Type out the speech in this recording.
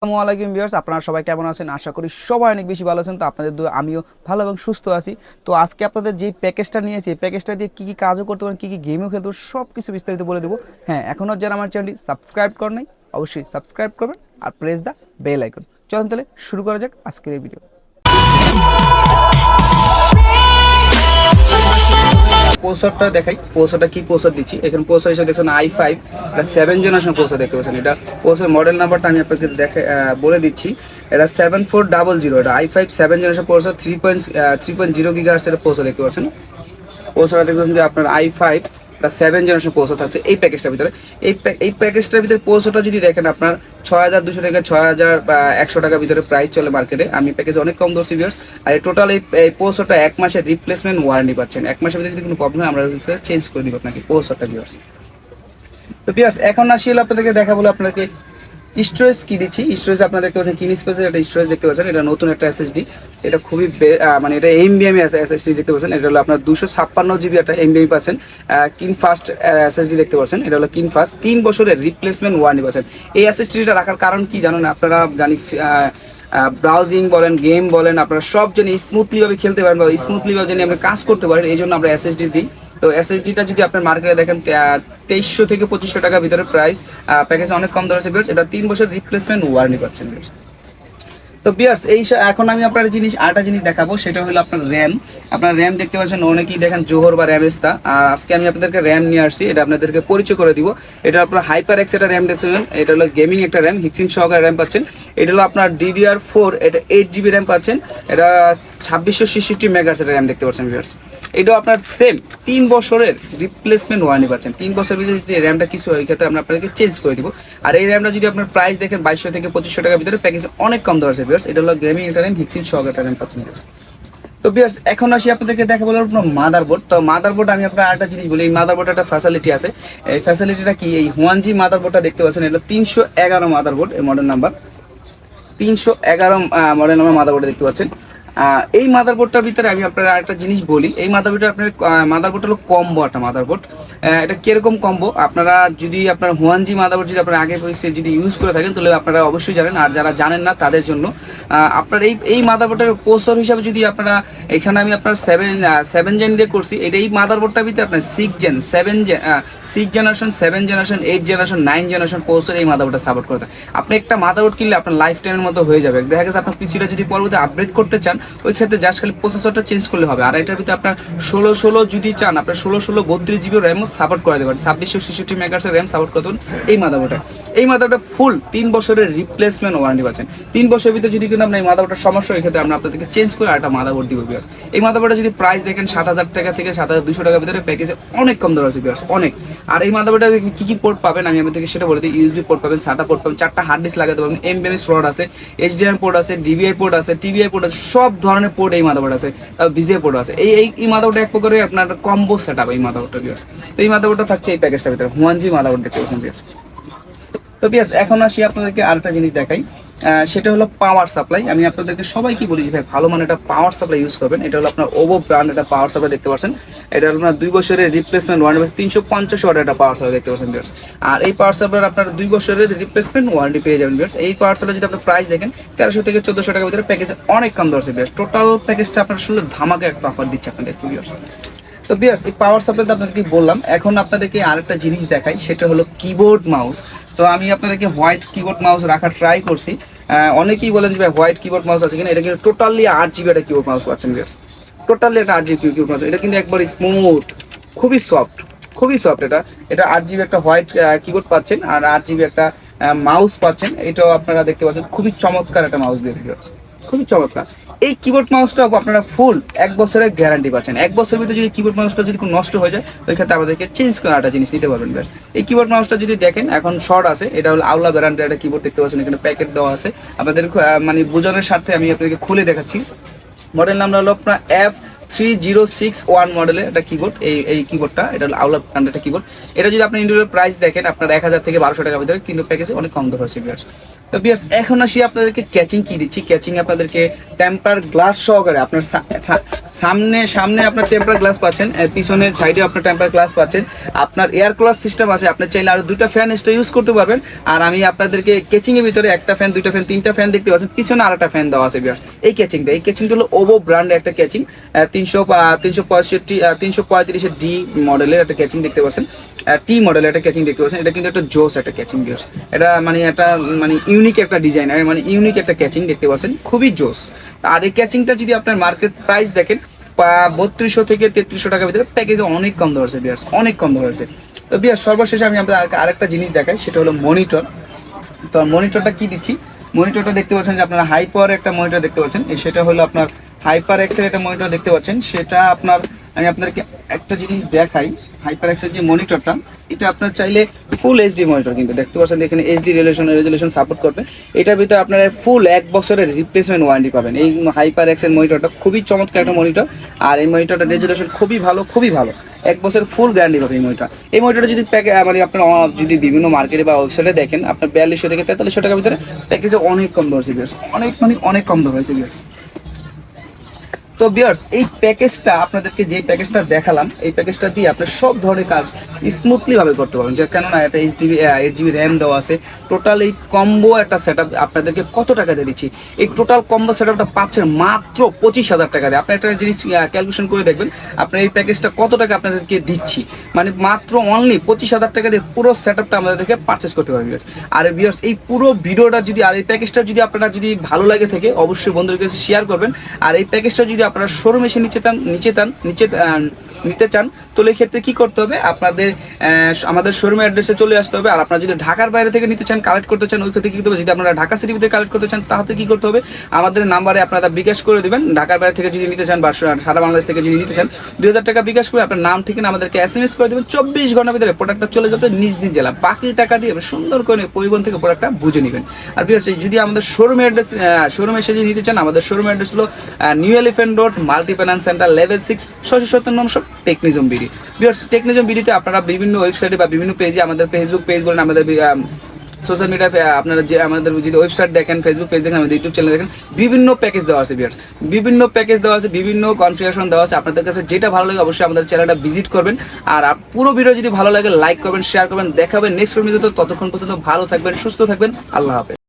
আসসালামু আলাইকুম ভিউয়ার্স, আপনারা সবাই কেমন আছেন? আশা করি সবাই অনেক বেশি ভালো আছেন। তো আপনাদের দোয়ায় আমিও ভালো এবং সুস্থ আছি। তো আজকে আপনাদের যে প্যাকেজটা নিয়েছি, এই প্যাকেজটা দিয়ে কী কী কাজও করতে পারেন, কী কী গেমও খেলতে পারেন, সব কিছু বিস্তারিত বলে দেবো। হ্যাঁ, এখনও যারা আমার চ্যানেলটি সাবস্ক্রাইব করেন নাই, অবশ্যই সাবস্ক্রাইব করবেন আর প্রেস দ্য বেল আইকন। চলুন তাহলে শুরু করা যাক আজকের এই ভিডিও। প্রসেসরটা দেখাই, প্রসেসরটা কি প্রসেসর দিচ্ছি। এখানে প্রসেসর হিসেবে দেখছেন i5 এটা 7 জেনারেশন প্রসেসর দেখতে পাচ্ছেন। এটা প্রসেসর মডেল নাম্বারটা আমি আপনাকে বলে দিচ্ছি। এটা 7400, এটা i5 7 জেনারেশন প্রসেসর 3.0 GHz এর প্রসেসর দেখতে পাচ্ছেন। প্রসেসরটা দেখতে পাচ্ছেন যে আপনার i5 এটা 7 জেনারেশন প্রসেসর থাকছে এই প্যাকেজটার ভিতরে। এই প্যাকেজটার ভিতরে প্রসেসরটা যদি দেখেন আপনার 6200 থেকে 6100 টাকার ভিতরে প্রাইস চলে মার্কেটে। আমি প্যাকেজ অনেক কম ধরছি ভিউয়ার্স। আর টোটাল এই প্রসেসরটা 1 মাসের রিপ্লেসমেন্ট ওয়ারেন্টি পাচ্ছেন। 1 মাসের ভিতরে যদি কোনো প্রবলেম হয় আমরা চেঞ্জ করে দিব আপনাকে প্রসেসরটা ভিউয়ার্স। তো ভিউয়ার্স এখন আসি হলো আপনাদেরকে দেখাবো আপনাদেরকে স্টোরেজ কি দিচ্ছি। স্টোরেজ আপনারা দেখতে পাচ্ছেন কিন স্পেসের একটা স্টোরেজ দেখতে পাচ্ছেন। এটা নতুন একটা এসএসডি, এটা খুবই মানে এটা এমবিএম এসএসডি দেখতে পাচ্ছেন। এটা হলো আপনার 256 জিবি একটা এমবিএম পাচ্ছেন। কিন ফাস্ট এসএসডি দেখতে পাচ্ছেন। এটা হলো কিন ফাস্ট 3 বছরের রিপ্লেসমেন্ট ওয়ারেন্টি পাচ্ছেন। এই এসএসডিটা রাখার কারণ কি জানেন আপনারা? জানি ব্রাউজিং বলেন, গেম বলেন, আপনারা সব জানি স্মুথলি ভাবে খেলতে পারেন বা স্মুথলি ভাবে জানি আমরা কাজ করতে পারেন, এই জন্য আমরা এসএসডি দিই। তো এসএসডিটা যদি আপনার মার্কেটে দেখেন 2300 থেকে 2500 টাকার ভিতরে প্রাইস, প্যাকেজ অনেক কম ধরেছে বিয়ার্স। এটা 3 বছর রিপ্লেসমেন্ট ওয়ারেন্টি পাচ্ছেন বিয়ার্স। তো বিয়ার্স এখন আমি আপনার আরেকটা জিনিস দেখাবো, সেটা হলো আপনার র্যাম। আপনার র্যাম দেখতে পাচ্ছেন অনেকেই দেখেন জোহর বা র্যামেস্তা। আজকে আমি আপনাদেরকে র্যাম নিয়ে আসছি, এটা আপনাদেরকে পরিচয় করে দিব। এটা আপনার হাইপার এক্স একটা র্যাম দেখছেন, এটা হলো গেমিং একটা র্যাম, হিক্সিং সহকারে র্যাম পাচ্ছেন। এটা হলো আপনার DDR4, এটা 8 জিবি র্যাম পাচ্ছেন। এটা 2666 মেগাহার্টজ র্যাম দেখতে পাচ্ছেন ভিউয়ার্স। এটাও আপনার সেম 3 বছরের রিপ্লেসমেন্ট ওয়ারেন্টি পাচ্ছেন। 3 বছরের ভিতরে যদি র্যামটা কিছু হয়, এই ক্ষেত্রে আমরা আপনাদেরকে চেঞ্জ করে দিব। আর এই র্যামটা যদি আপনার প্রাইস দেখেন 2200 থেকে 2500 টাকার ভিতরে, প্যাকেজ অনেক কম ধরেছে ভিউয়ার্স। এটা হলো গেমিং একটা র্যাম, হিক্সিং সহকারে র্যাম পাচ্ছেন ভিউয়ার্স। তো ভিউয়ার্স এখন আসি আপনাদেরকে দেখাবো আপনার মাদারবোর্ড। তো মাদারবোর্ড আমি আপনার আরেকটা জিনিস বলি, এই মাদারবোর্ডে একটা ফ্যাসিলিটি আছে। এই ফ্যাসিলিটিটা কি? এই 1G মাদারবোর্ডটা দেখতে পাচ্ছেন, এটা 311 মাদারবোর্ড, এই model number 311 model number motherboard দেখতে পাচ্ছেন। এই মাদারবোর্ডটার ভিতরে আমি আপনার আরেকটা জিনিস বলি। এই মাদারবোর্ডটা আপনার মাদারবোর্ড হলো কম্বো একটা মাদারবোর্ড। এটা কিরকম কম্বো? আপনারা যদি আপনার 1G মাদারবোর্ড যদি আপনারা আগে যদি ইউজ করে থাকেন, তাহলে আপনারা অবশ্যই জানেন। আর যারা জানেন না তাদের জন্য আপনার এই মাদারবোর্ডের প্রসেসর হিসাবে যদি আপনারা, এখানে আমি আপনার 7 জেন দিয়ে করছি। এই মাদারবোর্ডটার ভিতরে আপনার 6 generation 7 generation 8 generation 9 generation processor এই মাদারবোর্ডটা সাপোর্ট করে। আপনি একটা মাদারবোর্ড কিনলে আপনার লাইফ টাইমের মতো হয়ে যাবে। দেখা গেছে আপনার পিসিটা যদি পরবর্তী আপডেট করতে চান, ওই ক্ষেত্রে জাস্ট খালি প্রসেসরটা চেঞ্জ করলে হবে। আর এটার ভিতরে আপনার 16 যদি চান, আপনার 16 32 জিবি র্যামও সাপোর্ট করে দেবেন। 2666 মেগাহার্টজের র্যাম সাপোর্ট করে দেবেন এই মাদারবোর্ডটা ফুল 3 বছরের রিপ্লেসমেন্ট ওয়ারেন্টি পাচ্ছেন। 3 বছরের ভিতরে যদি কিন্তু আপনার এই মাদারবোর্ডের সমস্যা, ওই ক্ষেত্রে আমরা আপনাদেরকে চেঞ্জ করে একটা মাদারবোর্ড দিব বিয়ার। এই মাদারবোর্ডে যদি প্রাইস দেখেন 7000 টাকা থেকে 7200 টাকার ভিতরে, প্যাকেজে অনেক কম দর আছে বিয়ার, অনেক। আর এই মাদারবোর্ডে কি কি পোর্ট পাবেন আমি আপনাদেরকে সেটা বলে দিই। ইউএসবি পোর্ট পাবেন, SATA পোর্ট পাবেন, 4টা হার্ড ডিস্ক লাগাতে পারবেন, এমবিএম স্লট আছে, HDMI পোর্ট আছে, DVI পোর্ট আছে, TVI পোর্ট আছে, সব ধরনের পোর্ট এই মাদারবোর্ড আছে। তারপর VGA পোর্ট আছে। এই মাদারবোর্ডটা এক প্রকারে আপনার কম্বো সেটআপ এই মাদারবোর্ডটা বিয়ার। তো এই মাদারবোর্ডটা থাকছে এই প্যাকেজটার ভিতরে, 1G মাদারবোর্ড দেখতে পাচ্ছেন বিয়ার। তো বিয়ার্স এখন আসি আপনাদেরকে আরেকটা জিনিস দেখাই, সেটা হলো পাওয়ার সাপ্লাই। আমি আপনাদেরকে সবাইকে বলি যে ভাই ভালো মানে একটা পাওয়ার সাপ্লাই ইউজ করবেন। এটা হলো আপনার ওভো ব্র্যান্ড একটা পাওয়ার সাপ্লাই দেখতে পাচ্ছেন। এটা হলো আপনার 2 বছরের রিপ্লেসমেন্ট ওয়ারেন্টি, 350 ওয়াটের একটা পাওয়ার সাপ্লাই দেখতে পাচ্ছেন বিয়ার্স। আর এই পাওয়ার সাপ্লাই আপনার 2 বছরের রিপ্লেসমেন্ট ওয়ারেন্টি পেয়ে যাবেন বিয়ার্স। এই পাওয়ার সাপ্লাই যদি আপনার প্রাইস দেখেন 1300 থেকে 1400 টাকার ভিতরে, প্যাকেজ অনেক কম ধরছে বিয়ার্স। টোটাল প্যাকেজটা আপনার শুনলে ধামাকা একটা অফার দিচ্ছে আপনাদের বিয়ার্স। তো বিয়ার্স এই পাওয়ার সাপ্লাইটা আপনাদেরকে বললাম। এখন আপনাদেরকে আরেকটা জিনিস দেখাই, সেটা হলো কিবোর্ড মাউস। তো আমি আপনাদেরকে হোয়াইট কিবোর্ড মাউস রাখার ট্রাই করছি। অনেকেই বলেন যে ভাই হোয়াইট কিবোর্ড মাউস আছে কিনা। এটা কিন্তু টোটালি 8 জিবি একটা কিবোর্ড মাউস পাচ্ছেন বিয়ার্স। টোটালি একটা 8 জিবি কিবোর্ড মাউস। এটা কিন্তু একবার স্মুথ, খুবই সফট। এটা 8 জিবি একটা হোয়াইট কিবোর্ড পাচ্ছেন, আর 8 জিবি একটা মাউস পাচ্ছেন। এটাও আপনারা দেখতে পাচ্ছেন, খুবই চমৎকার একটা মাউস বের হচ্ছে, খুবই চমৎকার। এই কিবোর্ড মাউসটা আপনারা ফুল 1 বছরের গ্যারান্টি পাচ্ছেন। 1 বছরের ভিতরে যদি কিবোর্ড মাউসটা যদি কোনো নষ্ট হয়ে যায়, ওই ক্ষেত্রে আমাদেরকে চেঞ্জ করে একটা জিনিস নিতে পারবেন ব্যাস। এই কিবোর্ড মাউসটা যদি দেখেন এখন শর্ট আছে, এটা হলো আউলা ব্র্যান্ডের একটা কিবোর্ড দেখতে পাচ্ছেন। এখানে প্যাকেট দেওয়া আছে, আপনাদের মানে বোঝানোর স্বার্থে আমি আপনাদেরকে খুলে দেখাচ্ছি। মডেল নাম্বার হলো আপনার F3061 মডেলের একটা কিবোর্ড। এই কিবোর্ডটা এটা হলো আউলা ব্র্যান্ডের একটা কিবোর্ড। এটা যদি আপনি ইন্ডিভিজুয়াল প্রাইস দেখেন আপনার 1000 থেকে 1200 টাকার ভিতরে, কিন্তু প্যাকেজে অনেক কম দর হচ্ছে বিয়ার্স। তো ভিউয়ার্স এখন আসি আপনাদেরকে ক্যাচিং কি দিচ্ছি। ক্যাচিং আপনাদেরকে টেম্পার গ্লাস সহকারে আপনার সামনে আপনার টেম্পার গ্লাস পাচ্ছেন, পিছনে সাইডে আপনার টেম্পার গ্লাস পাচ্ছেন, আপনার এয়ার কুলার সিস্টেম আছে, আপনি চাইলে আরো 2টা ফ্যান এক্সট্রা ইউজ করতে পারবেন। আর আমি আপনাদেরকে ক্যাচিং এর ভিতরে 1টা ফ্যান, 2টা ফ্যান, 3টা ফ্যান দেখতে পাচ্ছেন, পিছনে আরেকটা ফ্যান দেওয়া আছে ভিউয়ার্স। এই ক্যাচিংটা হলো ওভো ব্র্যান্ডের একটা ক্যাচিং, 335 ডি মডেলের একটা ক্যাচিং দেখতে পাচ্ছেন, টি মডেলের একটা ক্যাচিং দেখতে পাচ্ছেন। এটা কিন্তু একটা জোস একটা ক্যাচিং ভিউয়ার্স, এটা মানে ইউনিক একটা ডিজাইনার, মানে ইউনিক একটা ক্যাচিং দেখতে পাচ্ছেন, খুবই জোস। আর এই ক্যাচিংটা যদি আপনার মার্কেট প্রাইস দেখেন 3200 থেকে 3300 টাকার ভিতরে প্যাকেজে অনেক কম ধরেছে ভিউয়ার্স, অনেক কম ধরেছে। তো ভিউয়ার্স সর্বশেষে আমি আপনাদের আরেকটা জিনিস দেখাই, সেটা হলো মনিটর। তো মনিটরটা কি দিচ্ছি, মনিটরটা দেখতে পাচ্ছেন যে আপনারা হাই পাওয়ার একটা মনিটর দেখতে পাচ্ছেন, সেটা হলো আপনার হাইপার এক্সের একটা মনিটর দেখতে পাচ্ছেন। সেটা আপনার আমি আপনাদেরকে একটা জিনিস দেখাই, হাইপার এক্সের যে মনিটরটা, এটা আপনার চাইলে ফুল এইচডি মনিটর কিন্তু দেখতে পাচ্ছেন, এখানে এইচডি রেজুলেশন সাপোর্ট করবে। এটার ভিতরে আপনারা ফুল 1 বছরের রিপ্লেসমেন্ট ওয়ারেন্টি পাবেন। এই হাইপার এক্সের মনিটরটা খুবই চমৎকার একটা মনিটর, আর এই মনিটরটা রেজুলেশন খুবই ভালো, খুবই ভালো, 1 বছর ফুল গ্যারান্টি পাবে এই মনিটর। এই মনিটরটা যদি মানে আপনার যদি বিভিন্ন মার্কেটে বা ওয়েবসাইটে দেখেন, আপনার 4200 থেকে 4300 টাকার ভিতরে প্যাকেজে অনেক কম ধরেছে ভিউয়ার্স, অনেক কম ধরেছে ভিউয়ার্স। তো ভিউয়ার্স এই প্যাকেজটা আপনাদেরকে যে প্যাকেজটা দেখালাম, এই প্যাকেজটা দিয়ে আপনি সব ধরনের কাজ স্মুথলি ভাবে করতে পারবেন। যে কেননা এটা 8GB র্যাম দেওয়া আছে। টোটাল এই কম্বো একটা সেটআপ আপনাদেরকে কত টাকা দিয়ে দিচ্ছি, এই টোটাল কম্বো সেটআপটা পাচ্ছেন মাত্র 25000 টাকা দিয়ে। আপনি একটা জিনিস ক্যালকুলেশন করে দেখবেন, আপনার এই প্যাকেজটা কত টাকা আপনাদেরকে দিচ্ছি, মানে মাত্র অনলি 25000 টাকা দিয়ে পুরো সেটআপটা আমাদেরকে পারচেস করতে পারবেন। আর ভিউয়ার্স এই পুরো ভিডিওটা যদি, আর এই প্যাকেজটা যদি আপনারা যদি ভালো লাগে থাকে, অবশ্যই বন্ধুদের কাছে শেয়ার করবেন। আর এই প্যাকেজটা যদি আপনারা শোরুম এসে নিতে চান, তো এই ক্ষেত্রে কি করতে হবে, আপনাদের আমাদের শোরুমের অ্যাড্রেসে চলে আসতে হবে। আর আপনারা যদি ঢাকার বাইরে থেকে নিতে চান, কালেক্ট করতে চান, ওই ক্ষেত্রে কি করতে হবে, যদি আপনারা ঢাকা সিটি থেকে কালেক্ট করতে চান, তাহলে কি করতে হবে, আমাদের নাম্বারে আপনারা বিকাশ করে দেবেন। ঢাকার বাইরে থেকে যদি নিতে চান বা সারা বাংলাদেশ থেকে যদি নিতে চান, 2000 টাকা বিকাশ করে আপনার নাম ঠিকানা আমাদেরকে SMS করে দেবেন। 24 ঘন্টার ভিতরে প্রোডাক্টটা চলে যাবে নিজ জেলা। বাকি টাকা দিয়ে সুন্দর করে পরিবহন থেকে প্রোডাক্টটা বুঝে নেবেন। আর যদি আমাদের শোরুমের অ্যাড্রেস, শোরুমে এসে যদি নিতে চান, আমাদের শোরুমের অ্যাড্রেস হলো new elephant road, multiplan centre, level 6, 697 Technism BD। Viewers Technism BD-তে আপনারা বিভিন্ন ওয়েবসাইটে বা বিভিন্ন পেজে, আমাদের ফেসবুক পেজ বলেন, আমাদের সোশ্যাল মিডিয়া, আপনারা যে আমাদের যদি ওয়েবসাইট দেখেন, ফেসবুক পেজ দেখেন, আমাদের ইউটিউব চ্যানেল দেখেন, বিভিন্ন প্যাকেজ দেওয়া আছে ভিউয়ার্স, বিভিন্ন প্যাকেজ দেওয়া আছে, বিভিন্ন কনফিগারেশন দেওয়া আছে। আপনাদের কাছে যেটা ভালো লাগে অবশ্যই আমাদের চ্যানেলটা ভিজিট করবেন। আর পুরো ভিডিও যদি ভালো লাগে লাইক করবেন, শেয়ার করবেন। দেখাবেন নেক্সট ভিডিওতে। ততক্ষণ পর্যন্ত ভালো থাকবেন, সুস্থ থাকবেন। আল্লাহ হাফেজ।